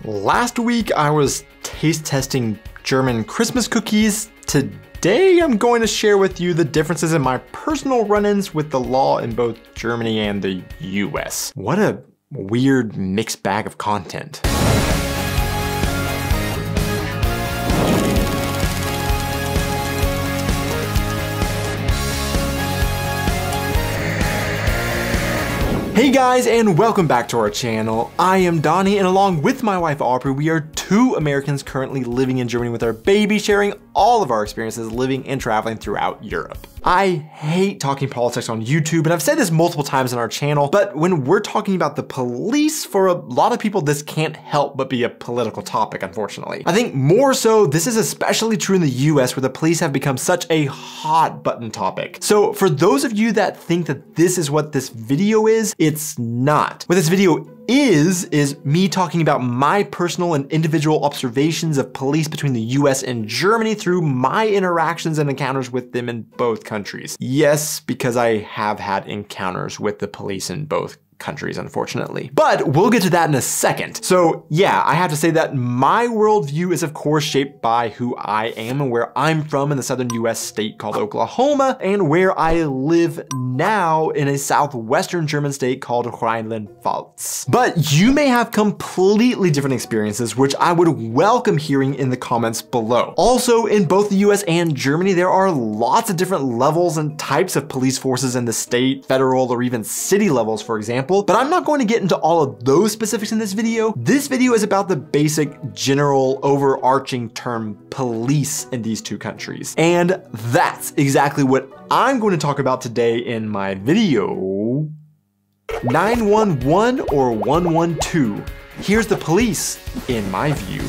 Last week I was taste testing German Christmas cookies. Today I'm going to share with you the differences in my personal run-ins with the law in both Germany and the US. What a weird mixed bag of content. Hey guys, and welcome back to our channel. I am Donnie, and along with my wife Aubrey, we are two Americans currently living in Germany with our baby, sharing all of our experiences living and traveling throughout Europe. I hate talking politics on YouTube, and I've said this multiple times on our channel, but when we're talking about the police, for a lot of people, this can't help but be a political topic, unfortunately. I think more so, this is especially true in the US, where the police have become such a hot button topic. So for those of you that think that this is what this video is, it's not. What this video is me talking about my personal and individual observations of police between the US and Germany through my interactions and encounters with them in both countries. Yes, because I have had encounters with the police in both countries, unfortunately. But we'll get to that in a second. So yeah, I have to say that my worldview is of course shaped by who I am and where I'm from in the southern US state called Oklahoma, and where I live now in a southwestern German state called Rhineland-Pfalz. But you may have completely different experiences, which I would welcome hearing in the comments below. Also, in both the US and Germany, there are lots of different levels and types of police forces in the state, federal, or even city levels, for example. But I'm not going to get into all of those specifics in this video. This video is about the basic, general, overarching term police in these two countries. And that's exactly what I'm going to talk about today in my video. 911 or 112. Here's the police in my view.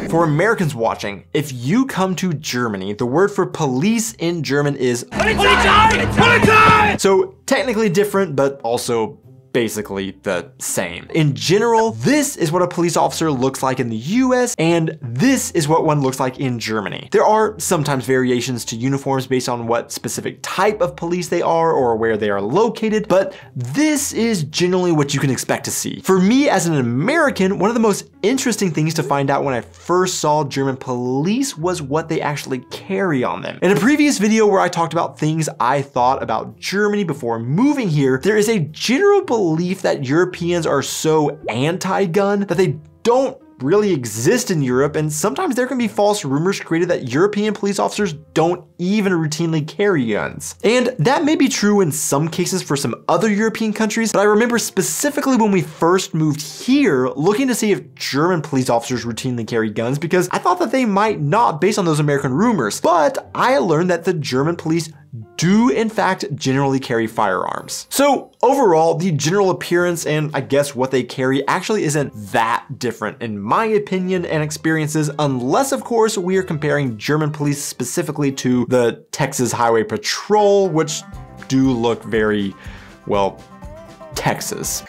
For Americans watching, if you come to Germany, the word for police in German is Polizei! Polizei! So technically different, but also basically the same. In general, this is what a police officer looks like in the US, and this is what one looks like in Germany. There are sometimes variations to uniforms based on what specific type of police they are or where they are located, but this is generally what you can expect to see. For me as an American, one of the most interesting things to find out when I first saw German police was what they actually carry on them. In a previous video where I talked about things I thought about Germany before moving here, there is a general belief that Europeans are so anti-gun that they don't really exist in Europe, and sometimes there can be false rumors created that European police officers don't even routinely carry guns. And that may be true in some cases for some other European countries, but I remember specifically when we first moved here looking to see if German police officers routinely carry guns, because I thought that they might not based on those American rumors. But I learned that the German police do in fact generally carry firearms. So overall, the general appearance and I guess what they carry actually isn't that different in my opinion and experiences, unless of course we are comparing German police specifically to the Texas Highway Patrol, which do look very, well, Texas.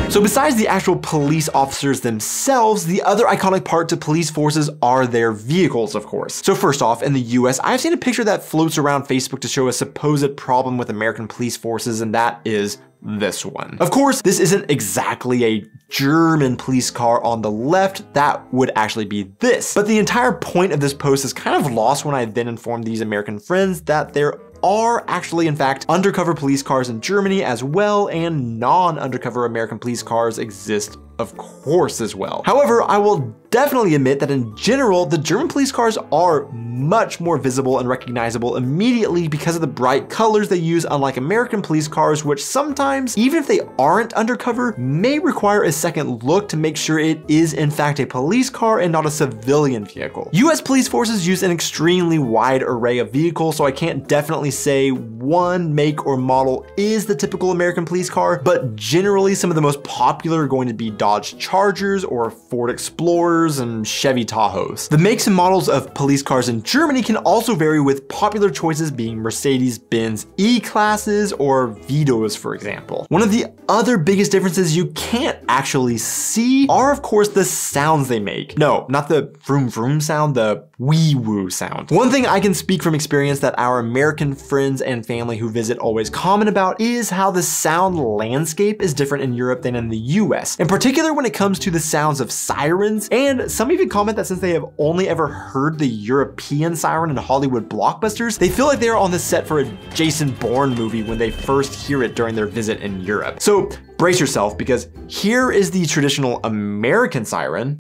So besides the actual police officers themselves, the other iconic part to police forces are their vehicles, of course. So first off, in the US, I've seen a picture that floats around Facebook to show a supposed problem with American police forces, and that is this one. Of course, this isn't exactly a German police car on the left, that would actually be this. But the entire point of this post is kind of lost when I then informed these American friends that there are actually, in fact, undercover police cars in Germany as well, and non-undercover American police cars exist, of course, as well. However, I will definitely admit that in general, the German police cars are much more visible and recognizable immediately because of the bright colors they use, unlike American police cars, which sometimes, even if they aren't undercover, may require a second look to make sure it is in fact a police car and not a civilian vehicle. US police forces use an extremely wide array of vehicles, so I can't definitely say one make or model is the typical American police car, but generally some of the most popular are going to be Dodge Chargers or Ford Explorers and Chevy Tahoes. The makes and models of police cars in in Germany can also vary, with popular choices being Mercedes-Benz E-classes or Vitos, for example. One of the other biggest differences you can't actually see are, of course, the sounds they make. No, not the vroom vroom sound, the wee woo sound. One thing I can speak from experience that our American friends and family who visit always comment about is how the sound landscape is different in Europe than in the US. In particular when it comes to the sounds of sirens, and some even comment that since they have only ever heard the European siren in Hollywood blockbusters, they feel like they're on the set for a Jason Bourne movie when they first hear it during their visit in Europe. So brace yourself, because here is the traditional American siren.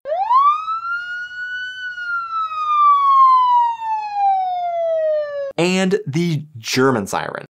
And the German siren.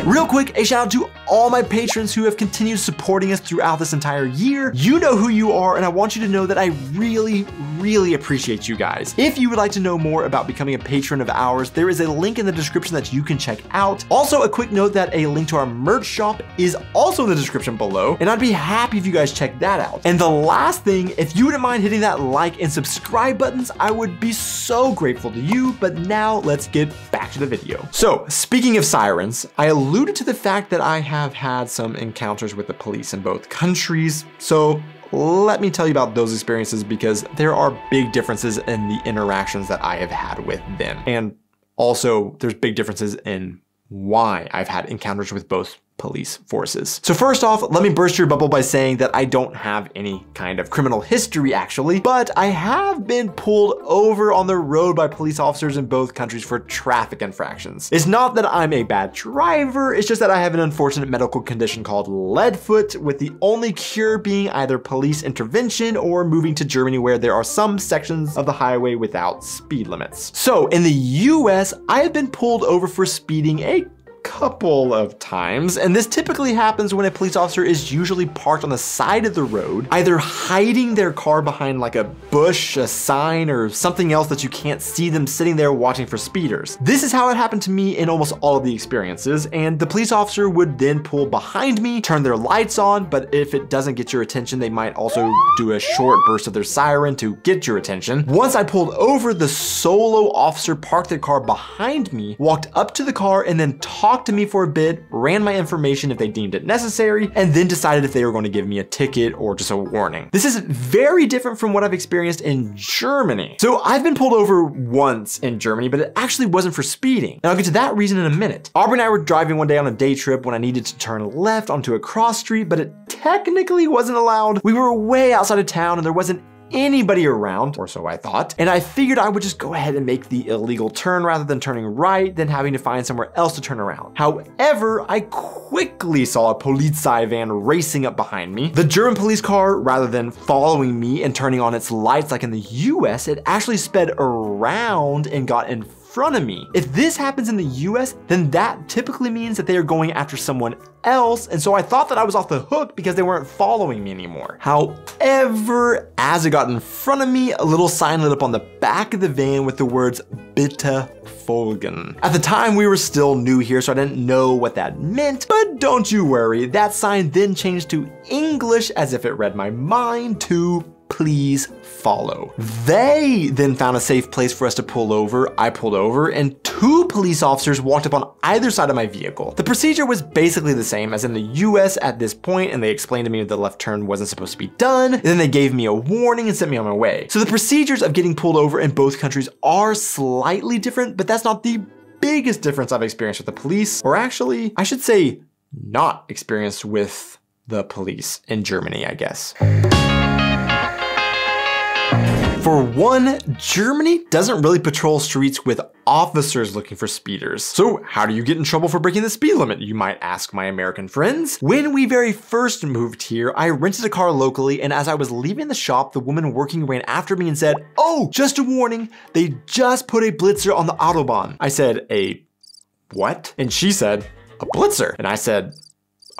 Real quick, a shout out to all my patrons who have continued supporting us throughout this entire year. You know who you are, and I want you to know that I really appreciate you guys. If you would like to know more about becoming a patron of ours, there is a link in the description that you can check out. Also, a quick note that a link to our merch shop is also in the description below, and I'd be happy if you guys check that out. And the last thing, if you wouldn't mind hitting that like and subscribe buttons, I would be so grateful to you. But now let's get back to the video. So speaking of sirens, I alluded to the fact that I have had some encounters with the police in both countries. So let me tell you about those experiences, because there are big differences in the interactions that I have had with them. And also there's big differences in why I've had encounters with both police forces. So first off, let me burst your bubble by saying that I don't have any kind of criminal history actually, but I have been pulled over on the road by police officers in both countries for traffic infractions. It's not that I'm a bad driver, it's just that I have an unfortunate medical condition called leadfoot, with the only cure being either police intervention or moving to Germany, where there are some sections of the highway without speed limits. So in the US, I have been pulled over for speeding a couple of times, and this typically happens when a police officer is usually parked on the side of the road, either hiding their car behind like a bush, a sign, or something else that you can't see them sitting there watching for speeders. This is how it happened to me in almost all of the experiences, and the police officer would then pull behind me, turn their lights on, but if it doesn't get your attention, they might also do a short burst of their siren to get your attention. Once I pulled over, the solo officer parked their car behind me, walked up to the car, and then talked to me for a bit, ran my information if they deemed it necessary, and then decided if they were going to give me a ticket or just a warning. This is very different from what I've experienced in Germany. So I've been pulled over once in Germany, but it actually wasn't for speeding. And I'll get to that reason in a minute. Aubrey and I were driving one day on a day trip when I needed to turn left onto a cross street, but it technically wasn't allowed. We were way outside of town and there wasn't anybody around, or so I thought, and I figured I would just go ahead and make the illegal turn rather than turning right, then having to find somewhere else to turn around. However, I quickly saw a Polizei van racing up behind me. The German police car, rather than following me and turning on its lights like in the US, it actually sped around and got in front of me. If this happens in the US, then that typically means that they are going after someone else, and so I thought that I was off the hook because they weren't following me anymore. However, as it got in front of me, a little sign lit up on the back of the van with the words "Bitte folgen." At the time, we were still new here, so I didn't know what that meant, but don't you worry, that sign then changed to English as if it read my mind to "Please follow." They then found a safe place for us to pull over. I pulled over and two police officers walked up on either side of my vehicle. The procedure was basically the same as in the US at this point, and they explained to me that the left turn wasn't supposed to be done, and then they gave me a warning and sent me on my way. So the procedures of getting pulled over in both countries are slightly different, but that's not the biggest difference I've experienced with the police, or actually, I should say, not experienced with the police in Germany, I guess. For one, Germany doesn't really patrol streets with officers looking for speeders. So how do you get in trouble for breaking the speed limit, you might ask my American friends? When we very first moved here, I rented a car locally, and as I was leaving the shop, the woman working ran after me and said, "Oh, just a warning, they just put a blitzer on the Autobahn." I said, "A what?" And she said, "A blitzer." And I said,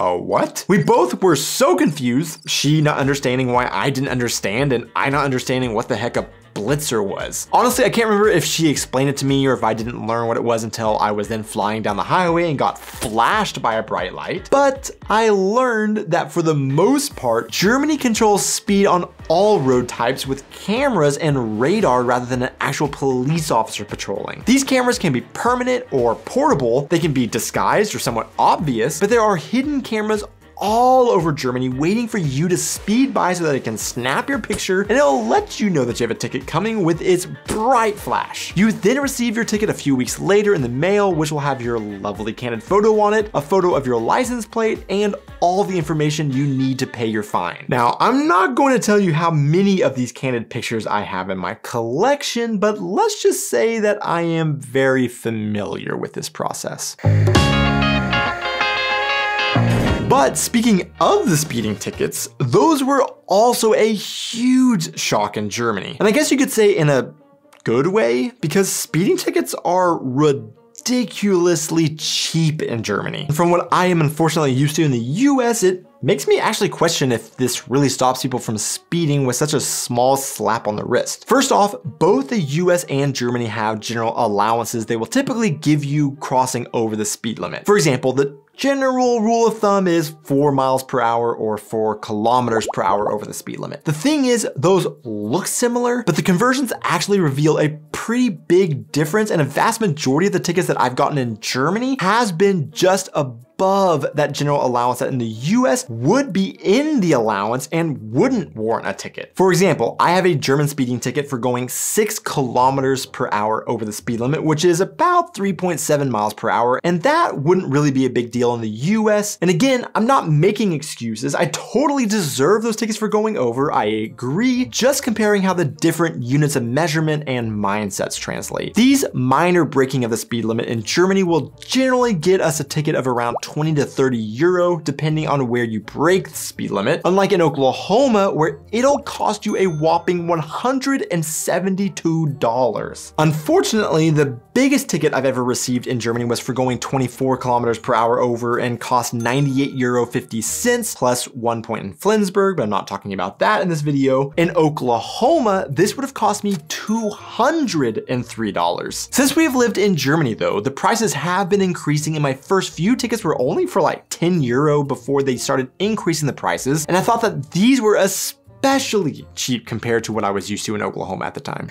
"Oh, what?" We both were so confused, she not understanding why I didn't understand and I not understanding what the heck a blitzer was. Honestly, I can't remember if she explained it to me or if I didn't learn what it was until I was then flying down the highway and got flashed by a bright light. But I learned that for the most part, Germany controls speed on all road types with cameras and radar rather than an actual police officer patrolling. These cameras can be permanent or portable. They can be disguised or somewhat obvious, but there are hidden cameras all over Germany waiting for you to speed by so that it can snap your picture and it'll let you know that you have a ticket coming with its bright flash. You then receive your ticket a few weeks later in the mail, which will have your lovely candid photo on it, a photo of your license plate, and all the information you need to pay your fine. Now, I'm not going to tell you how many of these candid pictures I have in my collection, but let's just say that I am very familiar with this process. But speaking of the speeding tickets, those were also a huge shock in Germany. And I guess you could say in a good way, because speeding tickets are ridiculously cheap in Germany. And from what I am unfortunately used to in the US, it makes me actually question if this really stops people from speeding with such a small slap on the wrist. First off, both the US and Germany have general allowances they will typically give you crossing over the speed limit. For example, the general rule of thumb is 4 miles per hour or 4 kilometers per hour over the speed limit. The thing is, those look similar, but the conversions actually reveal a pretty big difference, and a vast majority of the tickets that I've gotten in Germany has been just above that general allowance that in the US would be in the allowance and wouldn't warrant a ticket. For example, I have a German speeding ticket for going 6 kilometers per hour over the speed limit, which is about 3.7 miles per hour, and that wouldn't really be a big deal in the US. And again, I'm not making excuses. I totally deserve those tickets for going over. I agree, just comparing how the different units of measurement and mindsets translate. These minor breaking of the speed limit in Germany will generally get us a ticket of around 20 to 30 euro, depending on where you break the speed limit. Unlike in Oklahoma, where it'll cost you a whopping $172. Unfortunately, the biggest ticket I've ever received in Germany was for going 24 kilometers per hour over and cost 98 euro 50 cents plus 1 point in Flensburg, but I'm not talking about that in this video. In Oklahoma, this would have cost me $203. Since we've lived in Germany though, the prices have been increasing, and my first few tickets were only for like 10 euro before they started increasing the prices, and I thought that these were especially cheap compared to what I was used to in Oklahoma at the time.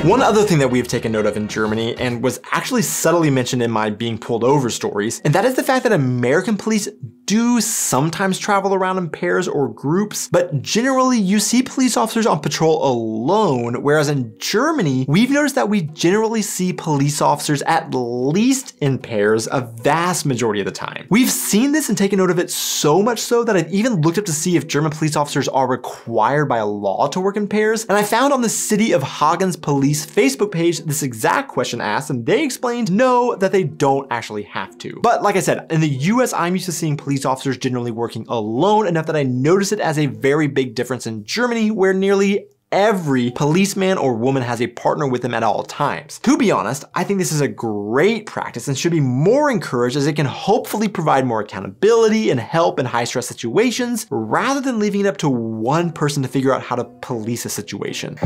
One other thing that we've taken note of in Germany, and was actually subtly mentioned in my being pulled over stories, and that is the fact that American police do sometimes travel around in pairs or groups, but generally you see police officers on patrol alone, whereas in Germany, we've noticed that we generally see police officers at least in pairs a vast majority of the time. We've seen this and taken note of it so much so that I've even looked up to see if German police officers are required by law to work in pairs, and I found on the City of Hagen's police Facebook page this exact question asked, and they explained no, that they don't actually have to. But like I said, in the US, I'm used to seeing police officers generally working alone enough that I notice it as a very big difference in Germany, where nearly every policeman or woman has a partner with them at all times. To be honest, I think this is a great practice and should be more encouraged, as it can hopefully provide more accountability and help in high stress situations, rather than leaving it up to one person to figure out how to police a situation.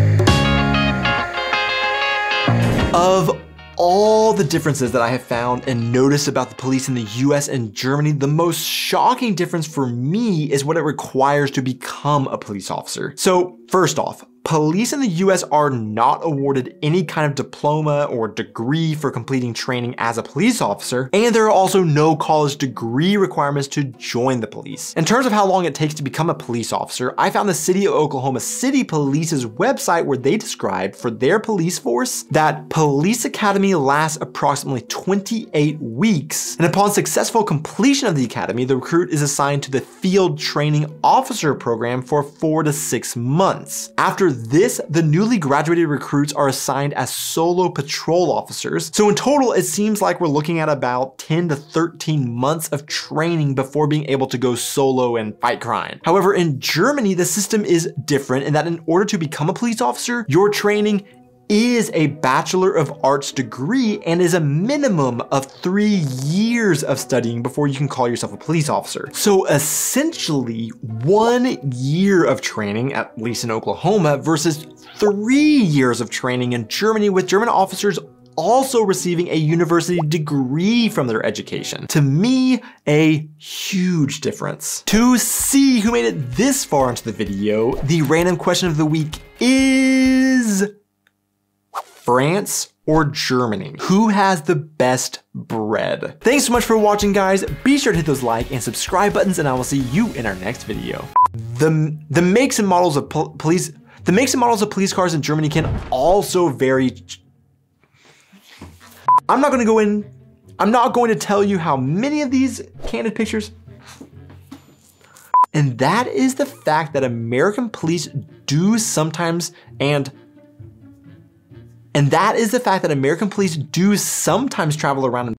Of all the differences that I have found and noticed about the police in the US and Germany, the most shocking difference for me is what it requires to become a police officer. So first off, police in the US are not awarded any kind of diploma or degree for completing training as a police officer, and there are also no college degree requirements to join the police. In terms of how long it takes to become a police officer, I found the City of Oklahoma City Police's website, where they described for their police force that police academy lasts approximately 28 weeks, and upon successful completion of the academy, the recruit is assigned to the field training officer program for 4 to 6 months. After this, the newly graduated recruits are assigned as solo patrol officers. So in total, it seems like we're looking at about 10 to 13 months of training before being able to go solo and fight crime. However, in Germany, the system is different in that in order to become a police officer, your training is a Bachelor of Arts degree and is a minimum of 3 years of studying before you can call yourself a police officer. So essentially 1 year of training, at least in Oklahoma, versus 3 years of training in Germany, with German officers also receiving a university degree from their education. To me, a huge difference. To see who made it this far into the video, the random question of the week is France or Germany? Who has the best bread? Thanks so much for watching, guys. Be sure to hit those like and subscribe buttons, and I will see you in our next video. The makes and models of police cars in Germany can also vary. I'm not going to tell you how many of these candid pictures. And that is the fact that American police do sometimes travel around in